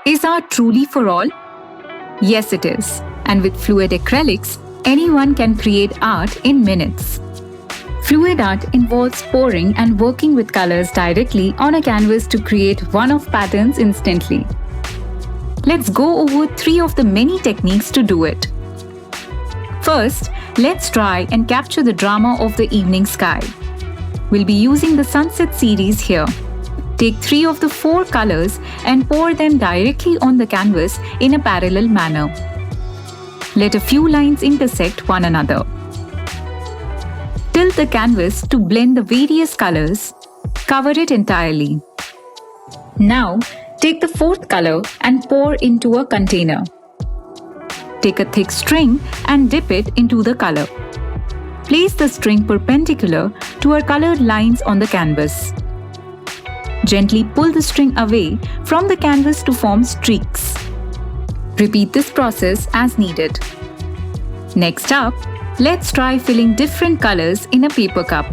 Is art truly for all? Yes, it is. And with fluid acrylics, anyone can create art in minutes. Fluid art involves pouring and working with colors directly on a canvas to create one-off patterns instantly. Let's go over 3 of the many techniques to do it. First, let's try and capture the drama of the evening sky. We'll be using the Sunset series here. Take 3 of the 4 colors and pour them directly on the canvas in a parallel manner. Let a few lines intersect one another. Tilt the canvas to blend the various colors. Cover it entirely. Now, take the 4th color and pour into a container. Take a thick string and dip it into the color. Place the string perpendicular to our colored lines on the canvas. Gently pull the string away from the canvas to form streaks. Repeat this process as needed. Next up, let's try filling different colors in a paper cup.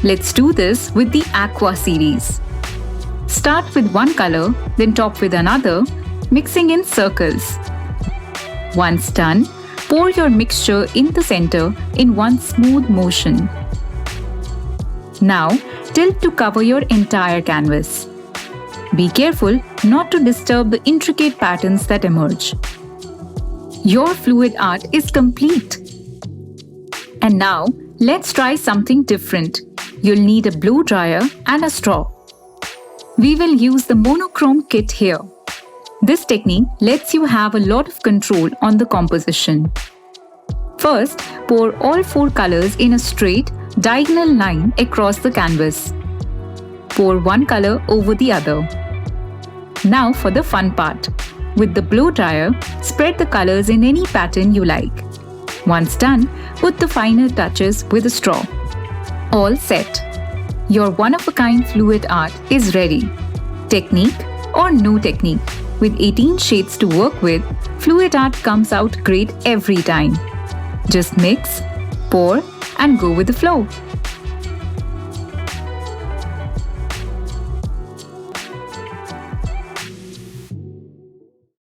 Let's do this with the Aqua series. Start with one color, then top with another, mixing in circles. Once done, pour your mixture in the center in one smooth motion. Now, tilt to cover your entire canvas. Be careful not to disturb the intricate patterns that emerge. Your fluid art is complete. And now, let's try something different. You'll need a blow dryer and a straw. We will use the monochrome kit here. This technique lets you have a lot of control on the composition. First, pour all 4 colors in a straight, diagonal line across the canvas. Pour one color over the other. Now for the fun part. With the blow dryer, spread the colors in any pattern you like. Once done, put the final touches with a straw. All set. Your one-of-a-kind fluid art is ready. Technique or no technique, with 18 shades to work with, fluid art comes out great every time. Just mix, pour, and go with the flow.